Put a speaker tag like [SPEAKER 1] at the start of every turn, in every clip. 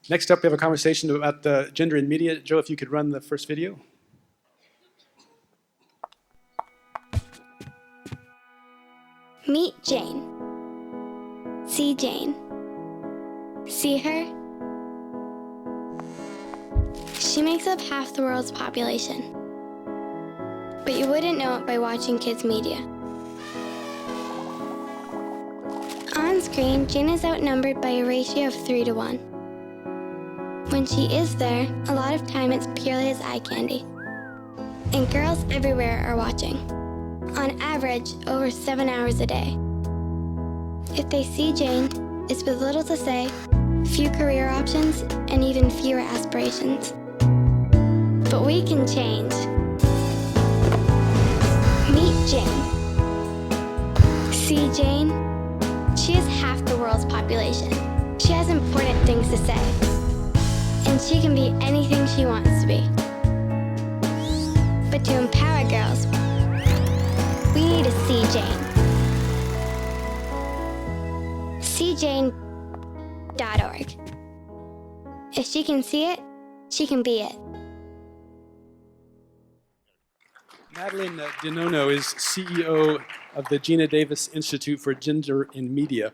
[SPEAKER 1] Next up, we have a conversation about gender in media. Joe, if you could run the first video.
[SPEAKER 2] Meet Jane. See Jane. See her? She makes up half the world's population. But you wouldn't know it by watching kids' media. On screen, Jane is outnumbered by a ratio of 3 to 1. When she is there, a lot of time it's purely as eye candy. And girls everywhere are watching. On average, over 7 hours a day. If they see Jane, it's with little to say, few career options, and even fewer aspirations. But we can change. Meet Jane. See Jane? She is half the world's population. She has important things to say. And she can be anything she wants to be. But to empower girls, we need to see Jane. SeeJane.org. If she can see it, she can be it.
[SPEAKER 1] Madeline Di Nonno is CEO of the Gina Davis Institute for Gender in Media,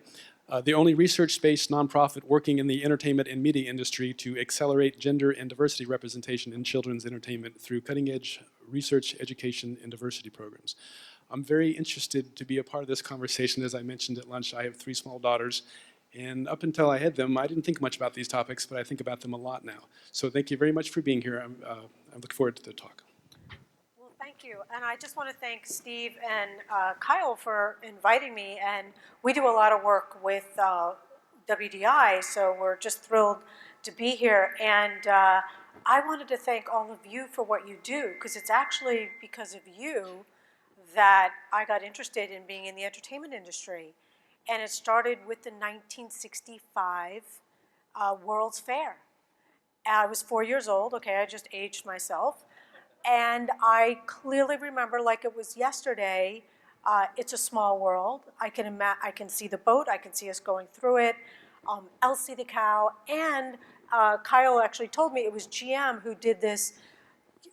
[SPEAKER 1] the only research-based nonprofit working in the entertainment and media industry to accelerate gender and diversity representation in children's entertainment through cutting-edge research, education, and diversity programs. I'm very interested to be a part of this conversation. As I mentioned at lunch, I have 3 small daughters, and up until I had them, I didn't think much about these topics, but I think about them a lot now. So thank you very much for being here. I'm looking forward to the talk.
[SPEAKER 3] Well, thank you. And I just want to thank Steve and Kyle for inviting me. And we do a lot of work with WDI, so we're just thrilled to be here. And I wanted to thank all of you for what you do, because it's actually because of you that I got interested in being in the entertainment industry. And it started with the 1965 World's Fair. I was 4 years old, okay, I just aged myself. And I clearly remember, like it was yesterday, it's a small world. I can see the boat, I can see us going through it, Elsie the cow, and Kyle actually told me it was GM who did this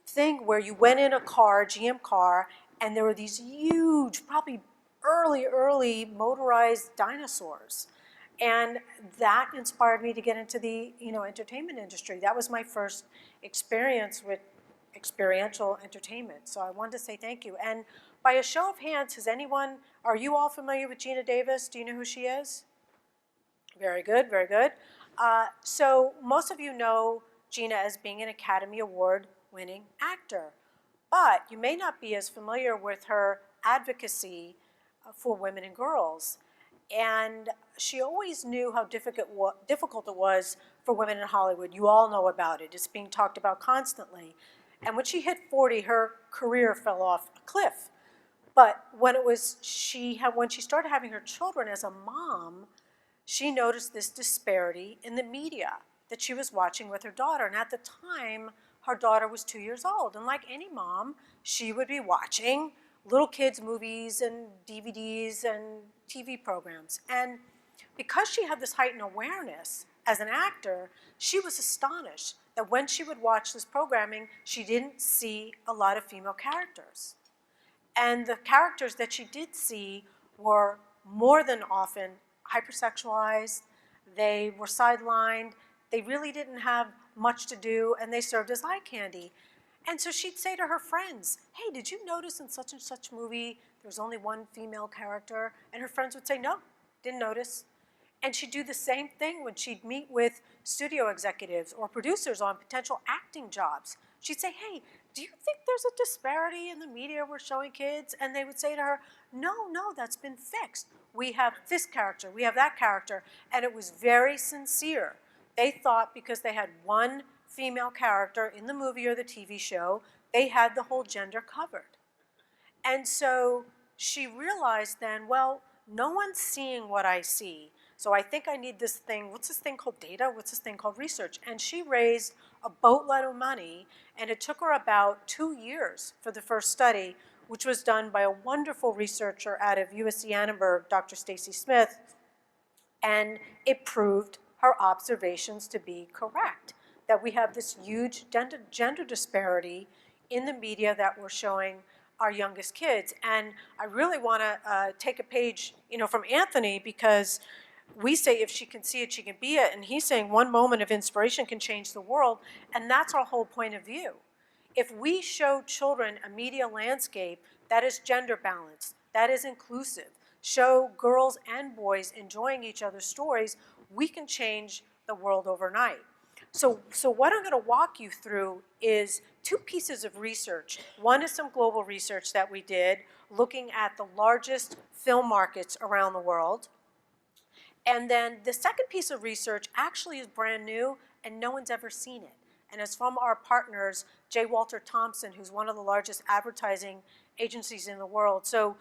[SPEAKER 3] thing where you went in a car, GM car, and there were these huge, probably early motorized dinosaurs. And that inspired me to get into the entertainment industry. That was my first experience with experiential entertainment. So I wanted to say thank you. And by a show of hands, are you all familiar with Gina Davis? Do you know who she is? Very good, very good. So most of you know Gina as being an Academy Award winning actor. But you may not be as familiar with her advocacy for women and girls. And she always knew how difficult it was for women in Hollywood. You all know about it. It's being talked about constantly. And when she hit 40, her career fell off a cliff. But when she started having her children as a mom, she noticed this disparity in the media that she was watching with her daughter. And at the time, her daughter was 2 years old. And like any mom, she would be watching little kids' movies and DVDs and TV programs. And because she had this heightened awareness as an actor, she was astonished that when she would watch this programming, she didn't see a lot of female characters. And the characters that she did see were more than often hypersexualized, they were sidelined, they really didn't have much to do, and they served as eye candy. And so she'd say to her friends, hey, did you notice in such and such movie there's only one female character? And her friends would say, no, didn't notice. And she'd do the same thing when she'd meet with studio executives or producers on potential acting jobs. She'd say, hey, do you think there's a disparity in the media we're showing kids? And they would say to her, no, that's been fixed. We have this character, we have that character. And it was very sincere. They thought because they had one female character in the movie or the TV show, they had the whole gender covered. And so she realized then, well, no one's seeing what I see. So I think I need this thing, what's this thing called data? What's this thing called research? And she raised a boatload of money, and it took her about 2 years for the first study, which was done by a wonderful researcher out of USC Annenberg, Dr. Stacy Smith, and it proved her observations to be correct, that we have this huge gender disparity in the media that we're showing our youngest kids. And I really want to take a page, from Anthony, because we say if she can see it, she can be it. And he's saying one moment of inspiration can change the world. And that's our whole point of view. If we show children a media landscape that is gender balanced, that is inclusive, show girls and boys enjoying each other's stories, we can change the world overnight. So what I'm going to walk you through is two pieces of research. One is some global research that we did looking at the largest film markets around the world. And then the second piece of research actually is brand new and no one's ever seen it. And it's from our partners, J. Walter Thompson, who's one of the largest advertising agencies in the world. So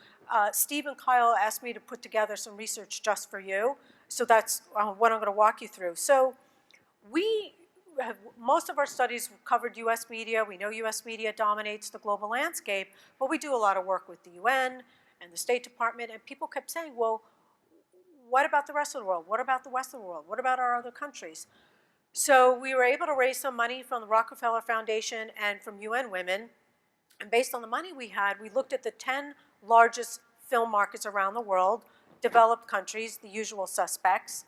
[SPEAKER 3] Steve and Kyle asked me to put together some research just for you. So that's what I'm going to walk you through. So most of our studies covered U.S. media. We know U.S. media dominates the global landscape, but we do a lot of work with the UN and the State Department, and people kept saying, well, what about the rest of the world? What about the Western world? What about our other countries? So we were able to raise some money from the Rockefeller Foundation and from UN Women, and based on the money we had, we looked at the 10 largest film markets around the world, developed countries, the usual suspects,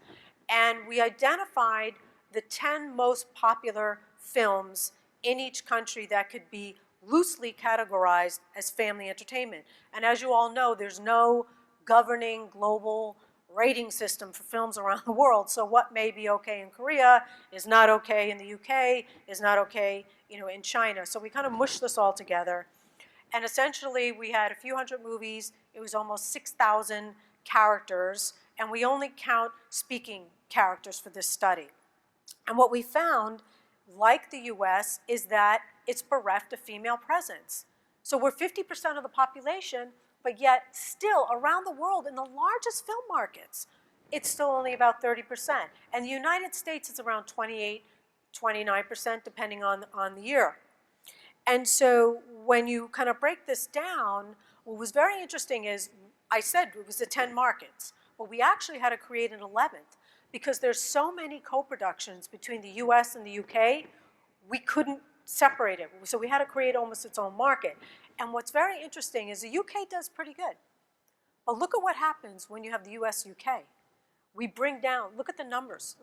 [SPEAKER 3] and we identified the 10 most popular films in each country that could be loosely categorized as family entertainment. And as you all know, there's no governing global rating system for films around the world. So what may be okay in Korea is not okay in the UK, is not okay, in China. So we kind of mushed this all together. And essentially, we had a few hundred movies. It was almost 6,000 characters. And we only count speaking characters for this study. And what we found, like the US, is that it's bereft of female presence. So we're 50% of the population, but yet still around the world in the largest film markets, it's still only about 30%. And the United States is around 28, 29%, depending on the year. And so when you kind of break this down, what was very interesting is, I said it was the 10 markets, but we actually had to create an 11th because there's so many co-productions between the US and the UK, we couldn't separate it. So we had to create almost its own market. And what's very interesting is the UK does pretty good. But look at what happens when you have the US-UK. We bring down, look at the numbers.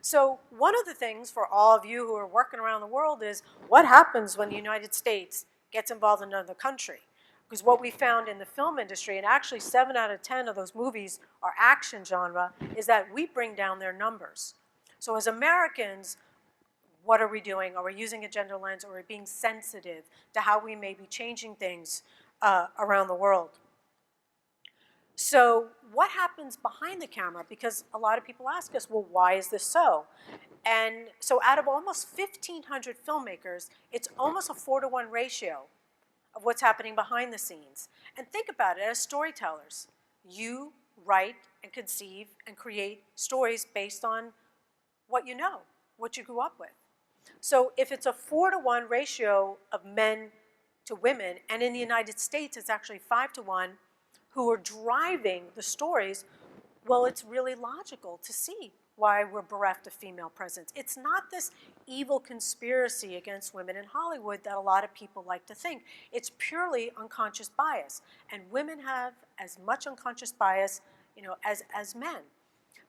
[SPEAKER 3] So one of the things for all of you who are working around the world is what happens when the United States gets involved in another country? Because what we found in the film industry, and actually 7 out of 10 of those movies are action genre, is that we bring down their numbers. So as Americans, what are we doing? Are we using a gender lens, or are we being sensitive to how we may be changing things around the world? So what happens behind the camera? Because a lot of people ask us, well, why is this so? And so out of almost 1,500 filmmakers, it's almost a 4-to-1 ratio of what's happening behind the scenes. And think about it, as storytellers, you write and conceive and create stories based on what you know, what you grew up with. So if it's a 4-to-1 ratio of men to women, and in the United States it's actually 5-to-1 who are driving the stories, well, it's really logical to see why we're bereft of female presence. It's not this evil conspiracy against women in Hollywood that a lot of people like to think. It's purely unconscious bias, and women have as much unconscious bias, as men.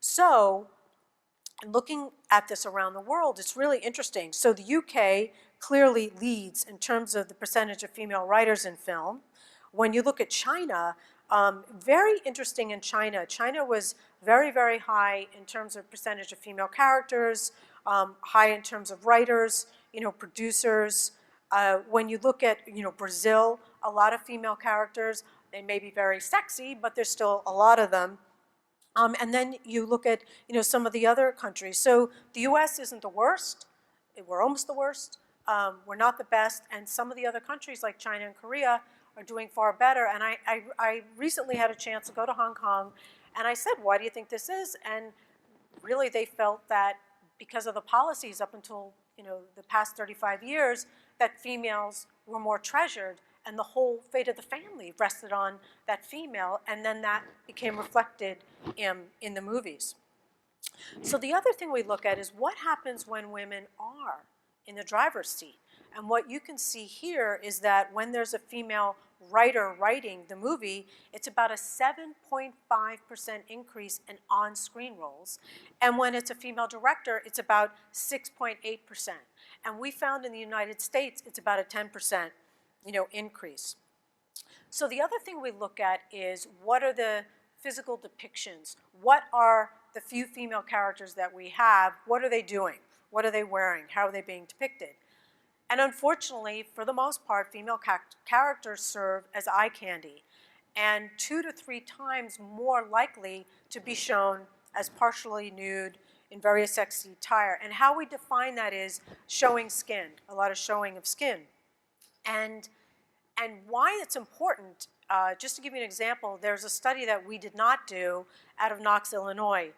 [SPEAKER 3] So, looking at this around the world, it's really interesting. So the UK clearly leads in terms of the percentage of female writers in film. When you look at China, very interesting in China. China was very, very high in terms of percentage of female characters, high in terms of writers, producers. When you look at, Brazil, a lot of female characters. They may be very sexy, but there's still a lot of them. And then you look at, some of the other countries. So the US isn't the worst. We're almost the worst. We're not the best. And some of the other countries like China and Korea are doing far better. And I recently had a chance to go to Hong Kong, and I said, why do you think this is? And really they felt that because of the policies up until the past 35 years, that females were more treasured, and the whole fate of the family rested on that female, and then that became reflected in the movies. So the other thing we look at is what happens when women are in the driver's seat. And what you can see here is that when there's a female writer writing the movie, it's about a 7.5% increase in on-screen roles. And when it's a female director, it's about 6.8%. And we found in the United States, it's about a 10%, increase. So the other thing we look at is what are the physical depictions? What are the few female characters that we have? What are they doing? What are they wearing? How are they being depicted? And unfortunately, for the most part, female characters serve as eye candy and 2 to 3 times more likely to be shown as partially nude in very sexy attire. And how we define that is showing skin, a lot of showing of skin. And why it's important, just to give you an example, there's a study that we did not do out of Knox, Illinois,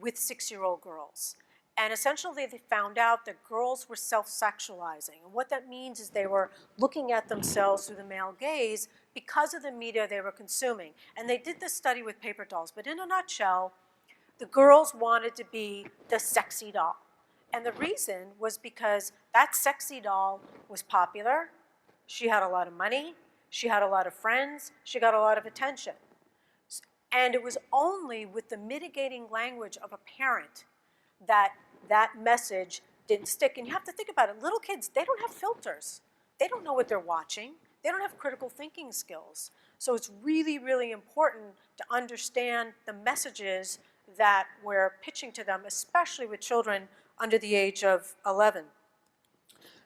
[SPEAKER 3] with 6-year-old girls. And essentially they found out that girls were self-sexualizing. And what that means is they were looking at themselves through the male gaze because of the media they were consuming. And they did this study with paper dolls. But in a nutshell, the girls wanted to be the sexy doll. And the reason was because that sexy doll was popular. She had a lot of money. She had a lot of friends. She got a lot of attention. And it was only with the mitigating language of a parent that that message didn't stick. And you have to think about it. Little kids, they don't have filters. They don't know what they're watching. They don't have critical thinking skills. So it's really, really important to understand the messages that we're pitching to them, especially with children under the age of 11.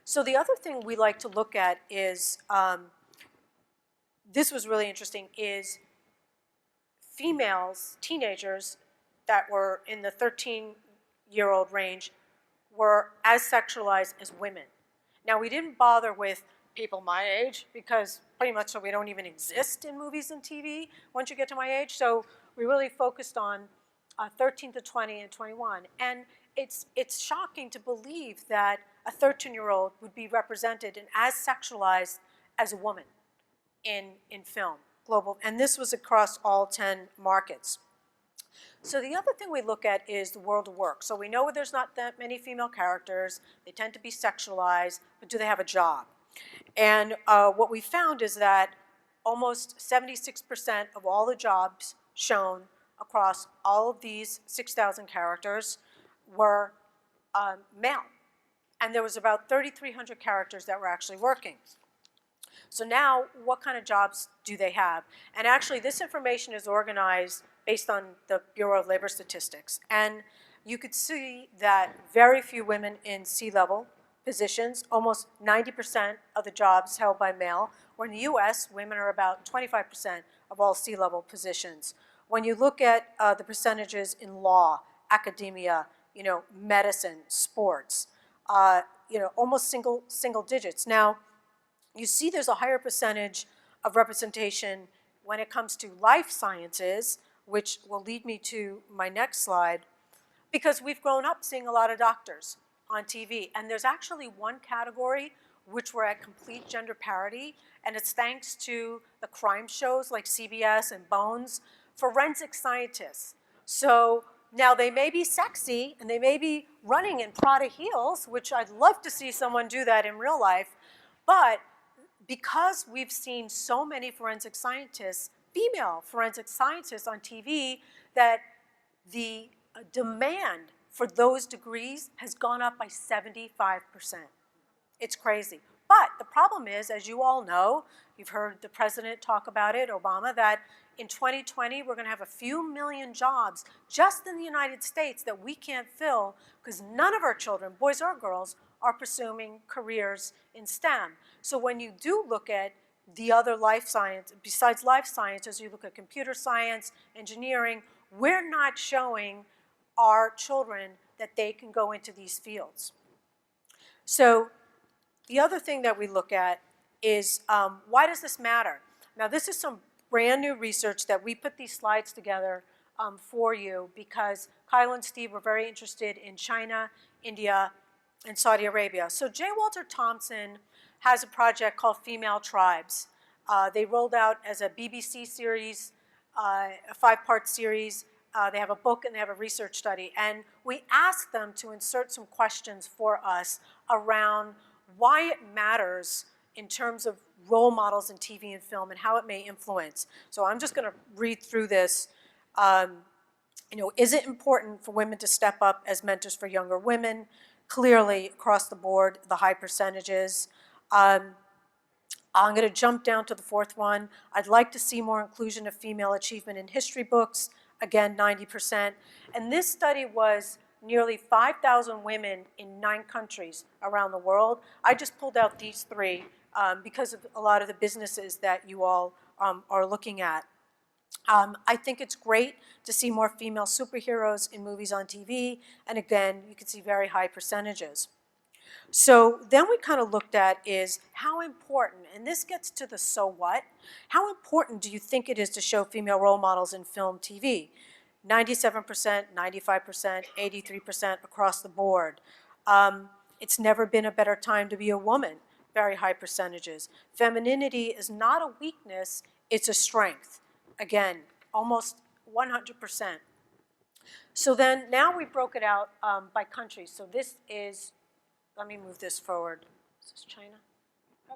[SPEAKER 3] So the other thing we like to look at is, this was really interesting, females, teenagers that were in the 13-year-old range were as sexualized as women. Now, we didn't bother with people my age because pretty much so we don't even exist in movies and TV once you get to my age. So we really focused on 13 to 20 and 21. And it's shocking to believe that a 13-year-old would be represented and as sexualized as a woman in film, global. And this was across all 10 markets. So the other thing we look at is the world of work. So we know there's not that many female characters. They tend to be sexualized, but do they have a job? And what we found is that almost 76% of all the jobs shown across all of these 6,000 characters were male. And there was about 3,300 characters that were actually working. So now, what kind of jobs do they have? And actually, this information is organized based on the Bureau of Labor Statistics. And you could see that very few women in C-level positions, almost 90% of the jobs held by male, where in the US, women are about 25% of all C-level positions. When you look at the percentages in law, academia, medicine, sports, almost single digits. Now, you see there's a higher percentage of representation when it comes to life sciences, which will lead me to my next slide, because we've grown up seeing a lot of doctors on TV. And there's actually one category which we're at complete gender parity, and it's thanks to the crime shows like CBS and Bones, forensic scientists. So now they may be sexy and they may be running in Prada heels, which I'd love to see someone do that in real life, but because we've seen so many forensic scientists, female forensic scientists on TV, that the demand for those degrees has gone up by 75%. It's crazy. But the problem is, as you all know, you've heard the president talk about it, Obama, that in 2020 we're going to have a few million jobs just in the United States that we can't fill because none of our children, boys or girls, are pursuing careers in STEM. So when you do look at the other life science, besides life sciences, you look at computer science, engineering, we're not showing our children that they can go into these fields. So the other thing that we look at is why does this matter? Now, this is some brand new research that we put these slides together for you because Kyle and Steve were very interested in China, India, and Saudi Arabia. So J. Walter Thompson has a project called Female Tribes. They rolled out as a BBC series, a 5-part series they have a book and they have a research study. And we asked them to insert some questions for us around why it matters in terms of role models in TV and film and how it may influence. So I'm just going to read through this. Is it important for women to step up as mentors for younger women? Clearly, across the board, the high percentages. I'm going to jump down to the fourth one. I'd like to see more inclusion of female achievement in history books. Again, 90%. And this study was nearly 5,000 women in 9 countries around the world. I just pulled out these 3 because of a lot of the businesses that you all are looking at. I think it's great to see more female superheroes in movies on TV. And again, you can see very high percentages. So then we kind of looked at is how important, and this gets to the so what, how important do you think it is to show female role models in film, TV? 97%, 95%, 83% across the board. It's never been a better time to be a woman, very high percentages. Femininity is not a weakness, it's a strength. Again, almost 100%. So then now we broke it out by country. So this is, let me move this forward. Is this China? Oh,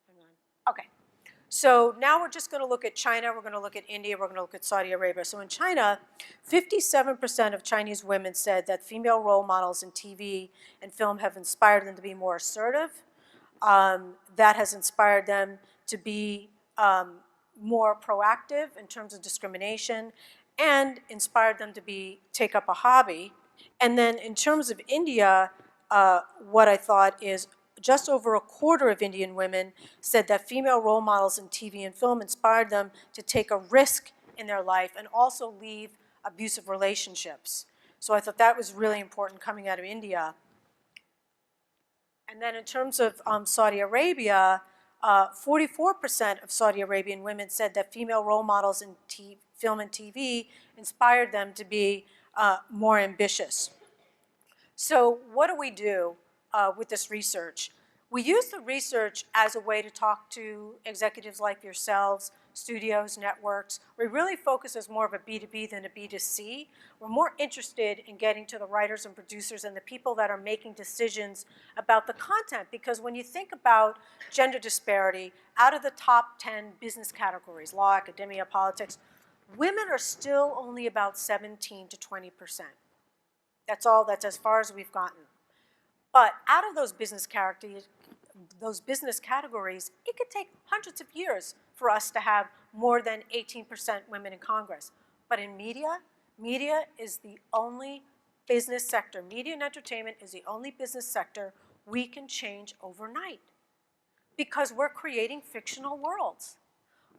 [SPEAKER 3] hang on. Okay. So now we're just going to look at China, we're going to look at India, we're going to look at Saudi Arabia. So in China, 57% of Chinese women said that female role models in TV and film have inspired them to be more assertive. That has inspired them to be more proactive in terms of discrimination and inspired them to take up a hobby. And then in terms of India, what I thought is just over a quarter of Indian women said that female role models in TV and film inspired them to take a risk in their life and also leave abusive relationships. So I thought that was really important coming out of India. And then in terms of Saudi Arabia, 44% of Saudi Arabian women said that female role models in film and TV inspired them to be more ambitious. So what do we do with this research? We use the research as a way to talk to executives like yourselves, studios, networks. We really focus as more of a B2B than a B2C. We're more interested in getting to the writers and producers and the people that are making decisions about the content, because when you think about gender disparity, out of the top 10 business categories, law, academia, politics, women are still only about 17 to 20%. That's all, that's as far as we've gotten. But out of those business categories, it could take hundreds of years for us to have more than 18% women in Congress. But in media, media is the only business sector, media and entertainment is the only business sector we can change overnight, because we're creating fictional worlds.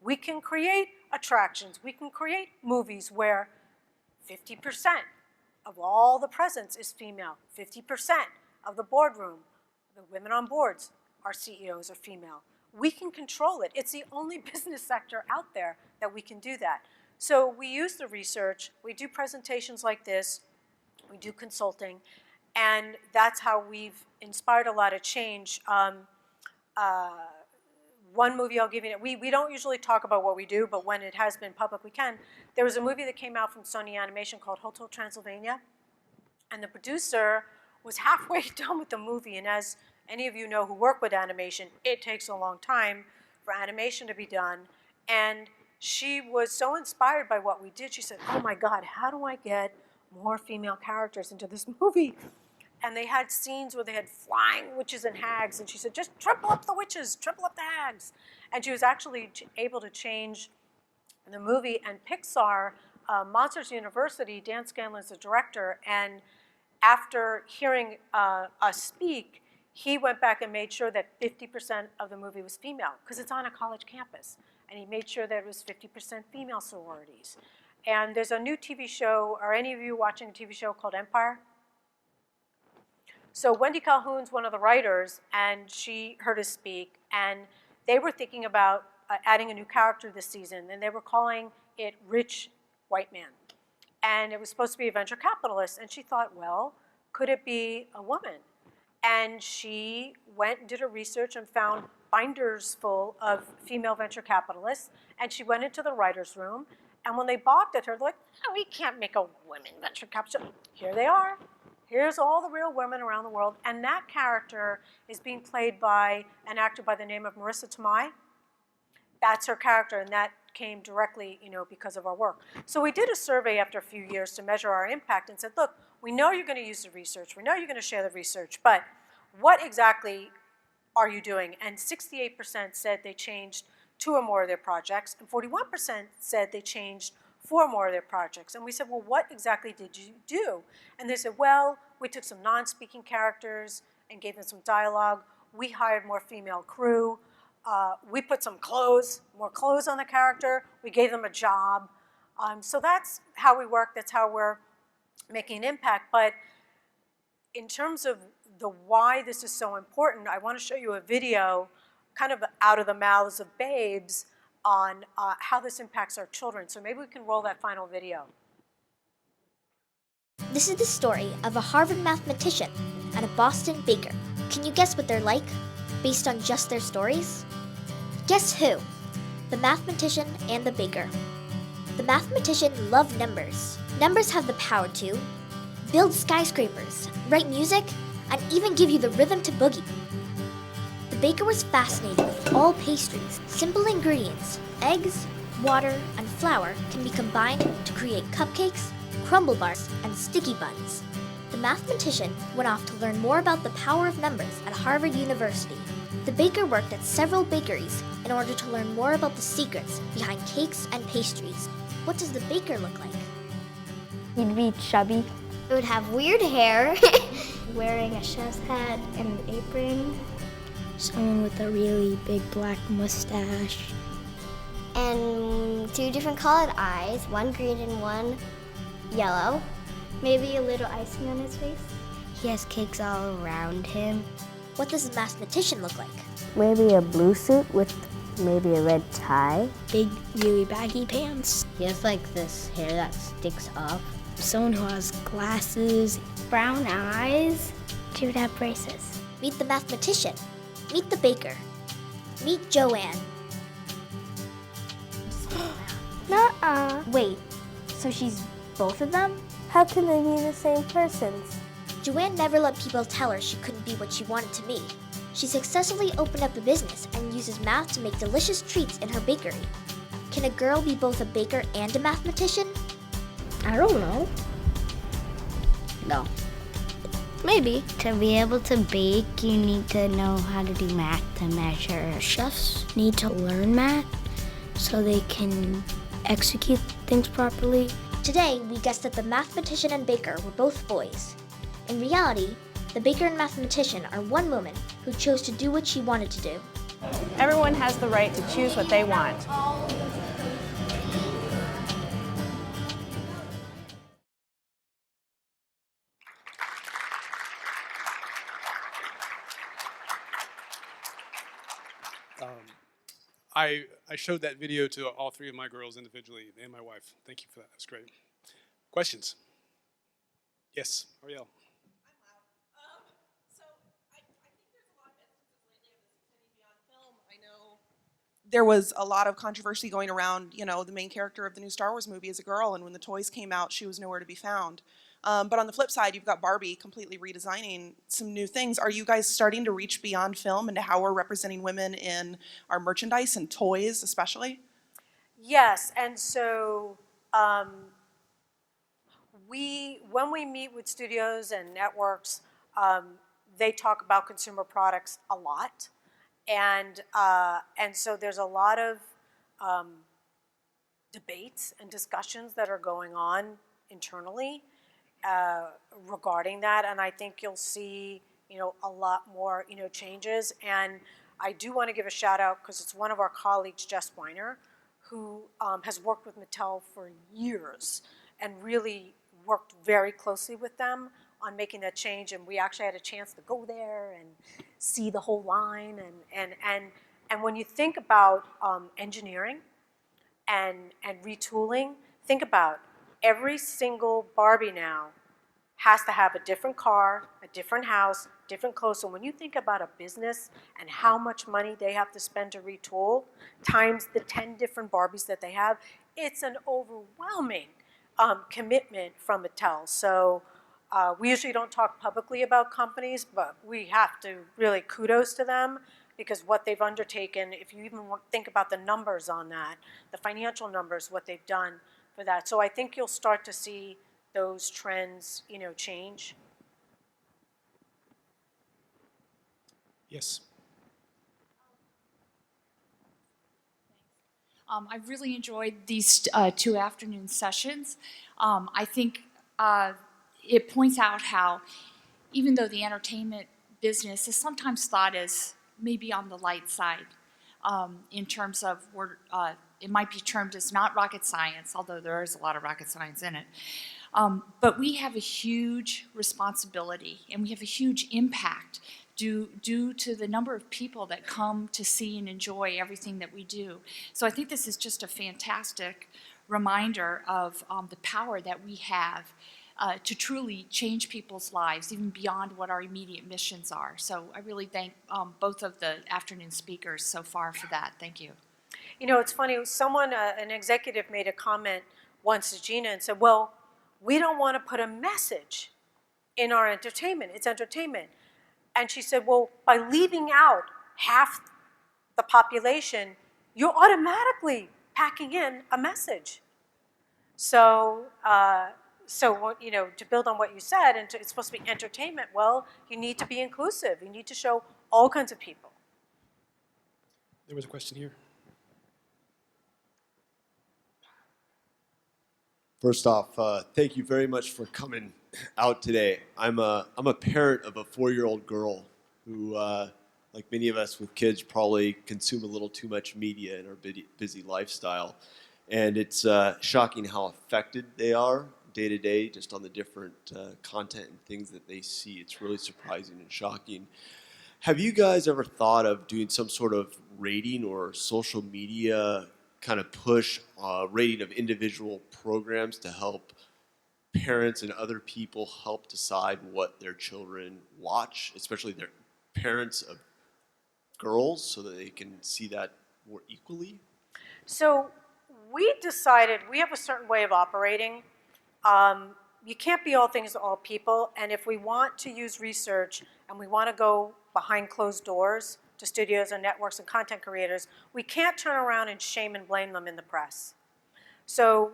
[SPEAKER 3] We can create attractions, we can create movies where 50% of all the presence is female, 50% of the boardroom, the women on boards, our CEOs are female. We can control it. It's the only business sector out there that we can do that. So we use the research, we do presentations like this, we do consulting, and that's how we've inspired a lot of change. One movie I'll give you, we don't usually talk about what we do, but when it has been public, we can. There was a movie that came out from Sony Animation called Hotel Transylvania, and the producer was halfway done with the movie, and as any of you know who work with animation, it takes a long time for animation to be done, and she was so inspired by what we did, she said, oh my God, how do I get more female characters into this movie? And they had scenes where they had flying witches and hags, and she said, just triple up the witches, triple up the hags. And she was actually able to change the movie, and Pixar, Monsters University, Dan Scanlon's the director, and after hearing us speak, he went back and made sure that 50% of the movie was female, because it's on a college campus. And he made sure that it was 50% female sororities. And there's a new TV show, are any of you watching a TV show called Empire? So Wendy Calhoun's one of the writers, and she heard us speak, and they were thinking about adding a new character this season, and they were calling it Rich White Man. And it was supposed to be a venture capitalist, and she thought, well, could it be a woman? And she went and did her research and found binders full of female venture capitalists, and she went into the writer's room, And when they balked at her, they're like, "Oh, we can't make a women venture capital." Here they are. Here's all the real women around the world. And that character is being played by an actor by the name of Marissa Tomei. That's her character, and that came directly, because of our work. So we did a survey after a few years to measure our impact and said, look, we know you're going to use the research. We know you're going to share the research, but what exactly are you doing? And 68% said they changed 2 or more of their projects, and 41% said they changed 4 or more of their projects. And we said, well, what exactly did you do? And they said, well, we took some non-speaking characters and gave them some dialogue. We hired more female crew. We put some more clothes on the character. We gave them a job. So that's how we work. That's how we're making an impact. But in terms of the why this is so important, I want to show you a video kind of out of the mouths of babes on how this impacts our children. So maybe we can roll that final video.
[SPEAKER 4] This is the story of a Harvard mathematician and a Boston baker. Can you guess what they're like, based on just their stories? Guess who? The mathematician and the baker. The mathematician loved numbers. Numbers have the power to build skyscrapers, write music, and even give you the rhythm to boogie. The baker was fascinated with all pastries. Simple ingredients, eggs, water, and flour can be combined to create cupcakes, crumble bars, and sticky buns. The mathematician went off to learn more about the power of numbers at Harvard University. The baker worked at several bakeries in order to learn more about the secrets behind cakes and pastries. What does the baker look like?
[SPEAKER 5] He'd be chubby.
[SPEAKER 2] It would have weird hair.
[SPEAKER 5] Wearing a chef's hat and an apron. Someone with a really big black mustache.
[SPEAKER 2] And 2 different colored eyes, one green and one yellow.
[SPEAKER 5] Maybe a little icing on his face. He has cakes all around him.
[SPEAKER 4] What does a mathematician look like?
[SPEAKER 6] Maybe a blue suit with maybe a red tie.
[SPEAKER 5] Big, really baggy pants.
[SPEAKER 6] He has like this hair that sticks up.
[SPEAKER 5] Someone who has glasses, brown eyes. She would have braces.
[SPEAKER 4] Meet the mathematician. Meet the baker. Meet Joanne.
[SPEAKER 5] Nuh-uh.
[SPEAKER 6] Wait, so she's both of them?
[SPEAKER 5] How can they be the same persons?
[SPEAKER 4] Joanne never let people tell her she couldn't be what she wanted to be. She successfully opened up a business and uses math to make delicious treats in her bakery. Can a girl be both a baker and a mathematician?
[SPEAKER 5] I don't know.
[SPEAKER 6] No.
[SPEAKER 5] Maybe.
[SPEAKER 6] To be able to bake, you need to know how to do math to measure.
[SPEAKER 5] Chefs need to learn math so they can execute things properly.
[SPEAKER 4] Today, we guessed that the mathematician and baker were both boys. In reality, the baker and mathematician are one woman who chose to do what she wanted to do.
[SPEAKER 7] Everyone has the right to choose what they want.
[SPEAKER 1] I showed that video to all 3 of my girls individually and my wife. Thank you for that. That's great. Questions? Yes, Ariel.
[SPEAKER 8] There was a lot of controversy going around, the main character of the new Star Wars movie is a girl, and when the toys came out, she was nowhere to be found. But on the flip side, you've got Barbie completely redesigning some new things. Are you guys starting to reach beyond film into how we're representing women in our merchandise and toys especially?
[SPEAKER 3] Yes, and so when we meet with studios and networks, they talk about consumer products a lot. And so there's a lot of debates and discussions that are going on internally regarding that, and I think you'll see, a lot more, changes. And I do want to give a shout out because it's one of our colleagues, Jess Weiner, who has worked with Mattel for years and really worked very closely with them on making that change. And we actually had a chance to go there and see the whole line. And when you think about engineering and retooling, think about every single Barbie now has to have a different car, a different house, different clothes. So when you think about a business and how much money they have to spend to retool, times the 10 different Barbies that they have, it's an overwhelming commitment from Mattel. So we usually don't talk publicly about companies, but we have to really kudos to them, because what they've undertaken, if you even think about the numbers on that, the financial numbers, what they've done for that. So I think you'll start to see those trends, change.
[SPEAKER 1] Yes.
[SPEAKER 9] I've really enjoyed these 2 afternoon sessions. I think it points out how, even though the entertainment business is sometimes thought as maybe on the light side, in terms of where it might be termed as not rocket science, although there is a lot of rocket science in it. But we have a huge responsibility, and we have a huge impact due to the number of people that come to see and enjoy everything that we do. So I think this is just a fantastic reminder of the power that we have to truly change people's lives, even beyond what our immediate missions are. So I really thank both of the afternoon speakers so far for that. Thank you.
[SPEAKER 3] It's funny, someone, an executive made a comment once to Gina and said, well, we don't want to put a message in our entertainment. It's entertainment. And she said, well, by leaving out half the population, you're automatically packing in a message. So, to build on what you said, and it's supposed to be entertainment, well, you need to be inclusive. You need to show all kinds of people.
[SPEAKER 1] There was a question here.
[SPEAKER 10] First off, thank you very much for coming out today. I'm a parent of a 4-year-old girl who, like many of us with kids, probably consume a little too much media in our busy lifestyle. And it's shocking how affected they are day to day, just on the different content and things that they see. It's really surprising and shocking. Have you guys ever thought of doing some sort of rating or social media kind of push rating of individual programs to help parents and other people help decide what their children watch, especially their parents of girls, so that they can see that more equally?
[SPEAKER 3] So we decided we have a certain way of operating. You can't be all things to all people, and if we want to use research and we want to go behind closed doors to studios and networks and content creators, we can't turn around and shame and blame them in the press. So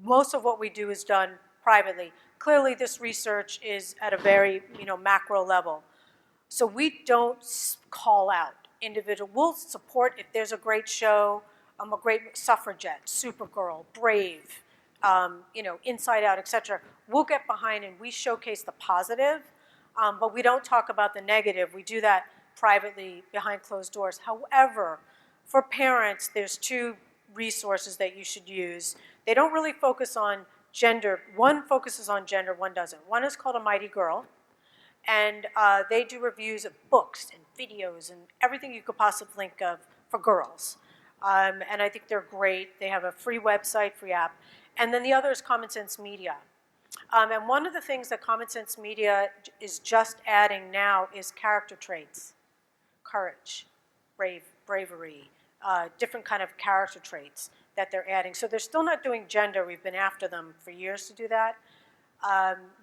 [SPEAKER 3] most of what we do is done privately. Clearly, this research is at a very macro level. So we don't call out individual. We'll support if there's a great show, a great Suffragette, Supergirl, Brave, Inside Out, etc. We'll get behind and we showcase the positive, but we don't talk about the negative. We do that privately behind closed doors. However, for parents, there's 2 resources that you should use. They don't really focus on gender. One focuses on gender, one doesn't. One is called A Mighty Girl, and they do reviews of books and videos and everything you could possibly think of for girls. And I think they're great. They have a free website, free app. And then the other is Common Sense Media. And one of the things that Common Sense Media is just adding now is character traits. Courage, bravery, different kind of character traits that they're adding. So they're still not doing gender. We've been after them for years to do that.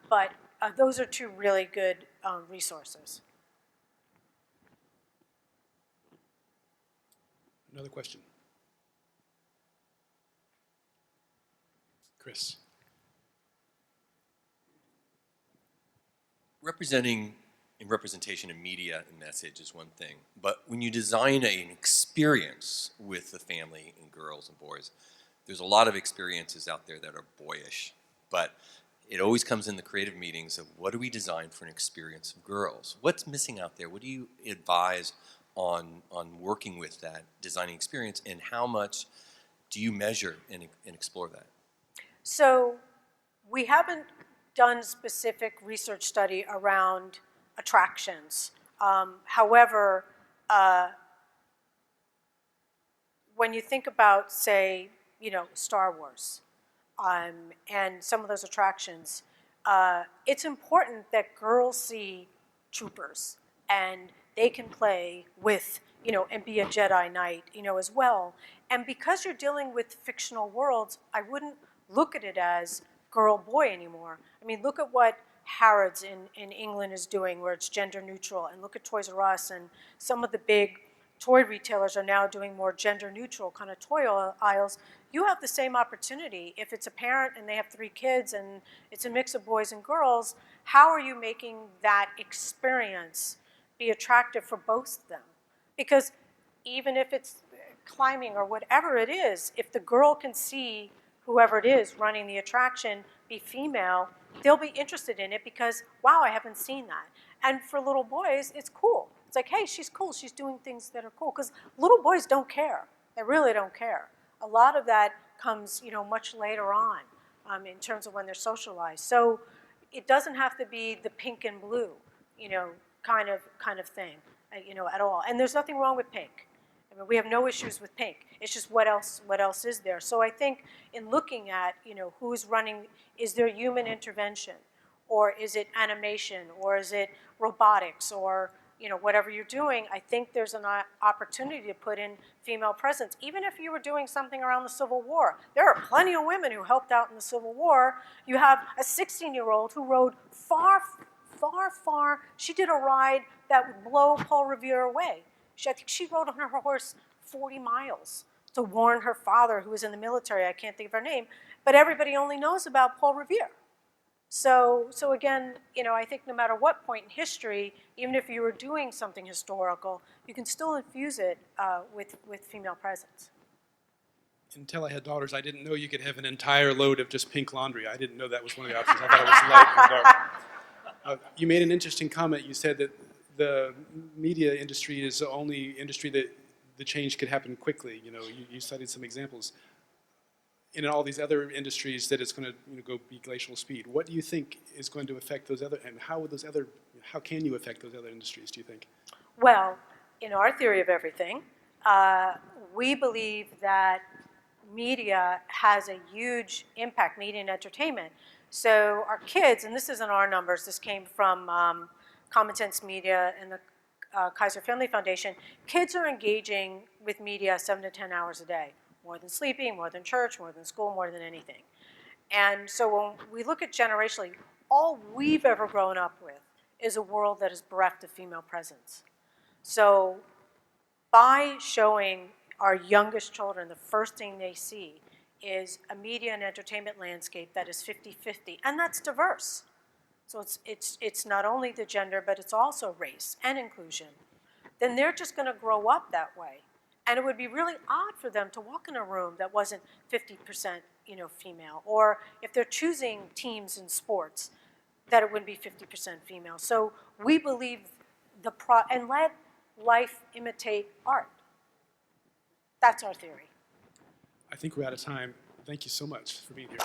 [SPEAKER 3] But those are 2 really good resources.
[SPEAKER 1] Another question. Chris.
[SPEAKER 11] Representation in media and message is one thing, but when you design an experience with the family and girls and boys, there's a lot of experiences out there that are boyish, but it always comes in the creative meetings of what do we design for an experience of girls? What's missing out there? What do you advise on working with that designing experience, and how much do you measure and explore that?
[SPEAKER 3] So we haven't done specific research study around attractions. However, when you think about, say, Star Wars and some of those attractions, it's important that girls see troopers and they can play with and be a Jedi Knight, as well. And because you're dealing with fictional worlds, I wouldn't look at it as girl-boy anymore. I mean, look at what Harrods in England is doing, where it's gender neutral, and look at Toys R Us, and some of the big toy retailers are now doing more gender neutral kind of toy aisles. You have the same opportunity. If it's a parent and they have 3 kids and it's a mix of boys and girls, how are you making that experience be attractive for both of them? Because even if it's climbing or whatever it is, if the girl can see whoever it is running the attraction be female, they'll be interested in it because, wow, I haven't seen that. And for little boys, it's cool. It's like, hey, she's cool. She's doing things that are cool. Because little boys don't care. They really don't care. A lot of that comes, much later on in terms of when they're socialized. So it doesn't have to be the pink and blue, kind of thing, at all. And there's nothing wrong with pink. I mean, we have no issues with pink. It's just what else is there? So I think in looking at, who's running, is there human intervention? Or is it animation? Or is it robotics? Or, whatever you're doing, I think there's an opportunity to put in female presence. Even if you were doing something around the Civil War, there are plenty of women who helped out in the Civil War. You have a 16-year-old who rode far, she did a ride that would blow Paul Revere away. I think she rode on her horse 40 miles to warn her father, who was in the military. I can't think of her name, but everybody only knows about Paul Revere. So again, I think no matter what point in history, even if you were doing something historical, you can still infuse it with female presence.
[SPEAKER 1] Until I had daughters, I didn't know you could have an entire load of just pink laundry. I didn't know that was one of the options. I thought it was light and dark. You made an interesting comment. You said that the media industry is the only industry that the change could happen quickly. You cited some examples. In all these other industries that it's going to go be glacial speed. What do you think is going to affect those other, and how can you affect those other industries, do you think?
[SPEAKER 3] Well, in our theory of everything, we believe that media has a huge impact, media and entertainment. So our kids, and this isn't our numbers, this came from Common Sense Media and the Kaiser Family Foundation, kids are engaging with media 7 to 10 hours a day. More than sleeping, more than church, more than school, more than anything. And so when we look at generationally, all we've ever grown up with is a world that is bereft of female presence. So by showing our youngest children, the first thing they see is a media and entertainment landscape that is 50-50, and that's diverse. So it's not only the gender, but it's also race and inclusion. Then they're just going to grow up that way. And it would be really odd for them to walk in a room that wasn't 50%, female. Or if they're choosing teams in sports, that it wouldn't be 50% female. So we believe and let life imitate art. That's our theory.
[SPEAKER 1] I think we're out of time. Thank you so much for being here.